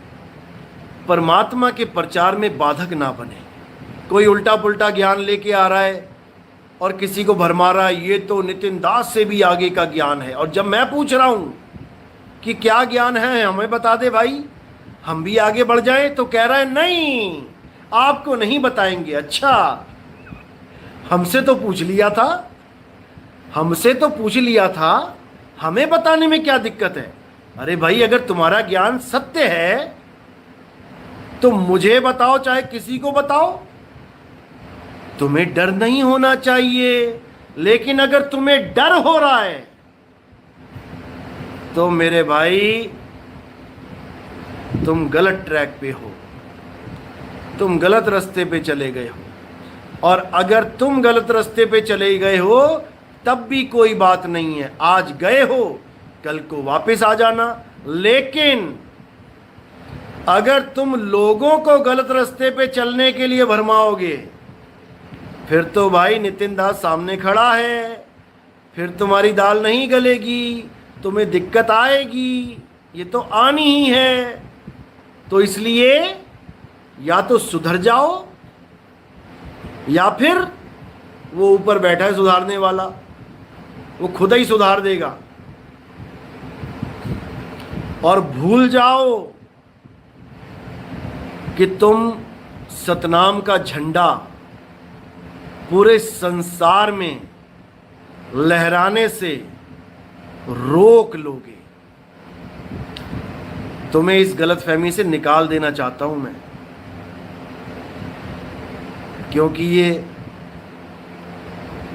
परमात्मा के प्रचार में बाधक ना बने। कोई उल्टा पुल्टा ज्ञान लेके आ रहा है और किसी को भरमा रहा है, ये तो नितिन दास से भी आगे का ज्ञान है। और जब मैं पूछ रहा हूं कि क्या ज्ञान है, हमें बता दे भाई, हम भी आगे बढ़ जाएं, तो कह रहा है नहीं आपको नहीं बताएंगे। अच्छा, हमसे तो पूछ लिया था, हमसे तो पूछ लिया था, हमें बताने में क्या दिक्कत है? अरे भाई अगर तुम्हारा ज्ञान सत्य है तो मुझे बताओ, चाहे किसी को बताओ। तुम्हें डर नहीं होना चाहिए, लेकिन अगर तुम्हें डर हो रहा है तो मेरे भाई तुम गलत ट्रैक पे हो, तुम गलत रास्ते पे चले गए हो। और अगर तुम गलत रास्ते पे चले गए हो तब भी कोई बात नहीं है, आज गए हो कल को वापस आ जाना। लेकिन अगर तुम लोगों को गलत रास्ते पे चलने के लिए भरमाओगे, फिर तो भाई नितिन दास सामने खड़ा है, फिर तुम्हारी दाल नहीं गलेगी, तुम्हें दिक्कत आएगी, ये तो आनी ही है। तो इसलिए या तो सुधर जाओ या फिर वो ऊपर बैठा है सुधारने वाला, वो खुद ही सुधार देगा। और भूल जाओ कि तुम सतनाम का झंडा पूरे संसार में लहराने से रोक लोगे। तुम्हें इस गलतफहमी से निकाल देना चाहता हूं मैं, क्योंकि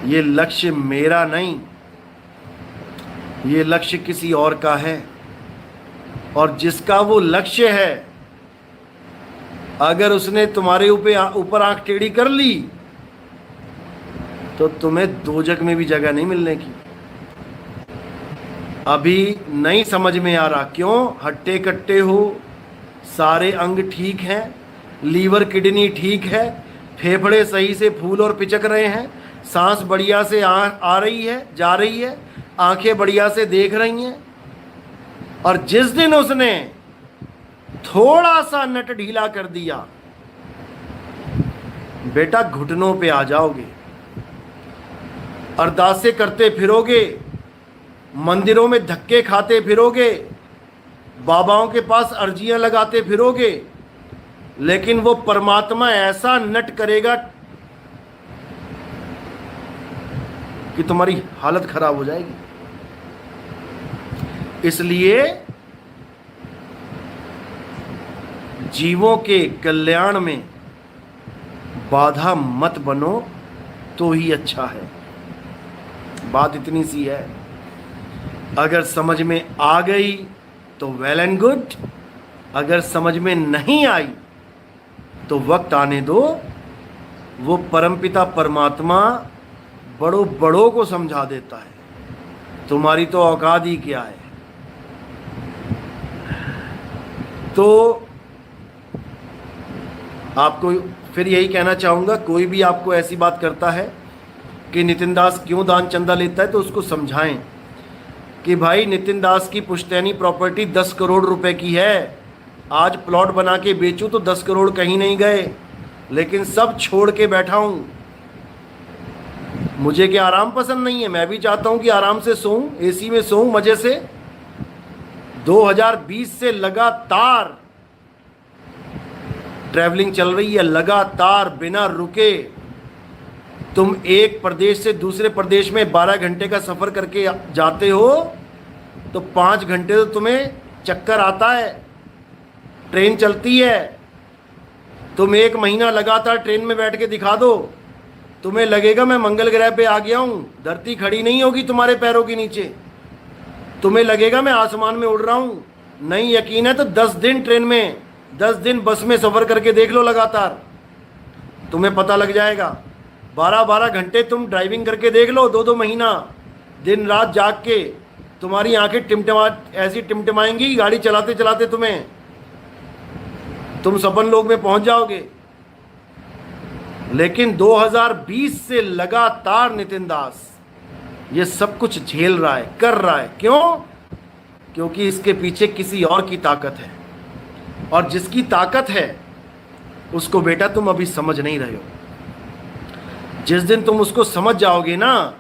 ये लक्ष्य मेरा नहीं, ये लक्ष्य किसी और का है। और जिसका वो लक्ष्य है, अगर उसने तुम्हारे ऊपर आंख टेढ़ी कर ली तो तुम्हें दोजक में भी जगह नहीं मिलने की। अभी नहीं समझ में आ रहा, क्यों? हट्टे कट्टे हो, सारे अंग ठीक हैं, लीवर किडनी ठीक है, फेफड़े सही से फूल और पिचक रहे हैं, सांस बढ़िया से आ रही है, जा रही है, आंखें बढ़िया से देख रही हैं। और जिस दिन उसने थोड़ा सा नट ढीला कर दिया, बेटा घुटनों पे आ जाओगे, अरदासें करते फिरोगे, मंदिरों में धक्के खाते फिरोगे, बाबाओं के पास अर्जियां लगाते फिरोगे, लेकिन वो परमात्मा ऐसा नट करेगा कि तुम्हारी हालत खराब हो जाएगी। इसलिए जीवों के कल्याण में बाधा मत बनो तो ही अच्छा है। बात इतनी सी है, अगर समझ में आ गई तो वेल एंड गुड, अगर समझ में नहीं आई तो वक्त आने दो, वो परमपिता परमात्मा बड़ों बड़ों को समझा देता है, तुम्हारी तो औकात ही क्या है। तो आपको फिर यही कहना चाहूँगा, कोई भी आपको ऐसी बात करता है कि नितिन दास क्यों दान चंदा लेता है, तो उसको समझाएं कि भाई नितिन दास की पुश्तैनी प्रॉपर्टी 10 करोड़ रुपए की है, आज प्लॉट बना के बेचूं तो 10 करोड़ कहीं नहीं गए, लेकिन सब छोड़ के बैठा हूं। मुझे क्या आराम पसंद नहीं है? मैं भी चाहता हूं कि आराम से सोऊं, एसी में सोऊं मजे से। 2020 से लगातार ट्रैवलिंग चल रही है, लगातार बिना रुके। तुम एक प्रदेश से दूसरे प्रदेश में 12 घंटे का सफर करके जाते हो तो 5 घंटे तो तुम्हें चक्कर आता है। ट्रेन चलती है, तुम 1 महीना लगातार ट्रेन में बैठ के दिखा दो, तुम्हें लगेगा मैं मंगल ग्रह पे आ गया हूं। धरती खड़ी नहीं होगी तुम्हारे पैरों के नीचे, तुम्हें लगेगा मैं आसमान में उड़ रहा हूं। नहीं यकीन है तो 10 दिन ट्रेन में, 10 दिन बस में सफर करके देख लो लगातार, तुम्हें पता लग जाएगा। 12-12 घंटे तुम ड्राइविंग करके देख लो, 2-2 महीना दिन रात जाग के, तुम्हारी आंखें ऐसी टिमटिमाएंगी गाड़ी चलाते चलाते तुम सपन लोक में पहुंच जाओगे। लेकिन 2020 से लगातार नितिन दास ये सब कुछ झेल रहा है, कर रहा है। क्यों? क्योंकि इसके पीछे किसी और की ताकत है, और जिसकी ताकत है उसको बेटा तुम अभी समझ नहीं रहे हो। जिस दिन तुम उसको समझ जाओगे ना,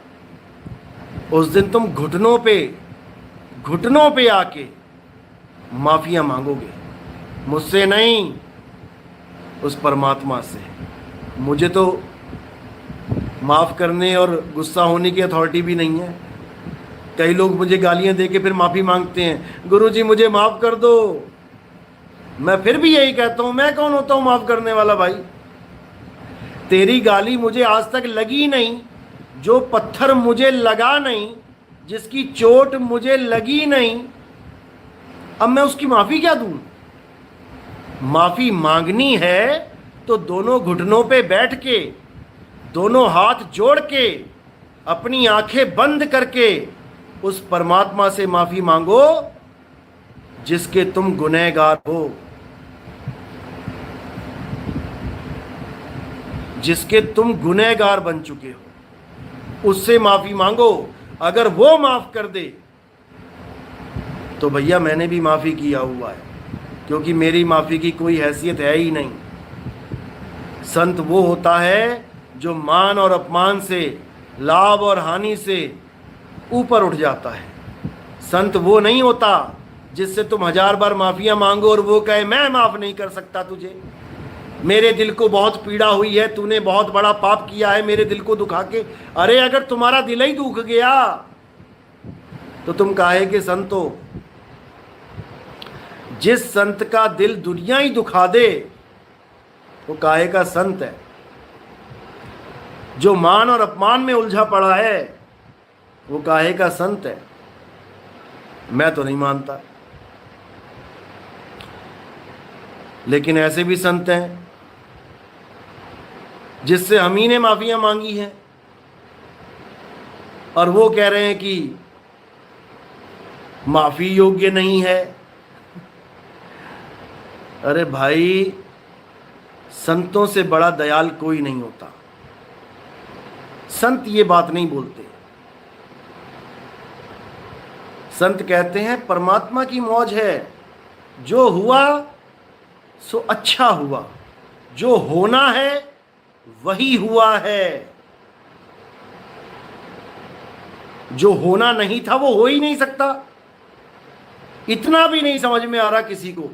उस दिन तुम घुटनों पे आके माफिया मांगोगे। मुझसे नहीं, उस परमात्मा से। मुझे तो माफ़ करने और गुस्सा होने की अथॉरिटी भी नहीं है। कई लोग मुझे गालियां दे के फिर माफ़ी मांगते हैं, गुरुजी मुझे माफ़ कर दो। मैं फिर भी यही कहता हूं, मैं कौन होता हूं माफ़ करने वाला भाई? तेरी गाली मुझे आज तक लगी नहीं, जो पत्थर मुझे लगा नहीं, जिसकी चोट मुझे लगी नहीं, अब मैं उसकी माफ़ी क्या दूं? माफ़ी मांगनी है तो दोनों घुटनों पे बैठ के, दोनों हाथ जोड़ के, अपनी आंखें बंद करके उस परमात्मा से माफ़ी मांगो जिसके तुम गुनहगार हो, जिसके तुम गुनहगार बन चुके हो। उससे माफ़ी मांगो। अगर वो माफ़ कर दे तो भैया मैंने भी माफ़ी किया हुआ है, क्योंकि मेरी माफ़ी की कोई हैसियत है ही नहीं। संत वो होता है जो मान और अपमान से, लाभ और हानि से ऊपर उठ जाता है। संत वो नहीं होता जिससे तुम 1000 बार माफिया मांगो और वो कहे मैं माफ़ नहीं कर सकता तुझे, मेरे दिल को बहुत पीड़ा हुई है, तूने बहुत बड़ा पाप किया है मेरे दिल को दुखा के। अरे अगर तुम्हारा दिल ही दुख गया तो तुम काहे के संत हो? जिस संत का दिल दुनिया ही दुखा दे वो काहे का संत है? जो मान और अपमान में उलझा पड़ा है वो काहे का संत है? मैं तो नहीं मानता। लेकिन ऐसे भी संत हैं जिससे हम ही ने माफियां मांगी हैं और वो कह रहे हैं कि माफी योग्य नहीं है। अरे भाई, संतों से बड़ा दयाल कोई नहीं होता। संत ये बात नहीं बोलते। संत कहते हैं परमात्मा की मौज है, जो हुआ सो अच्छा हुआ, जो होना है वही हुआ है, जो होना नहीं था वो हो ही नहीं सकता। इतना भी नहीं समझ में आ रहा किसी को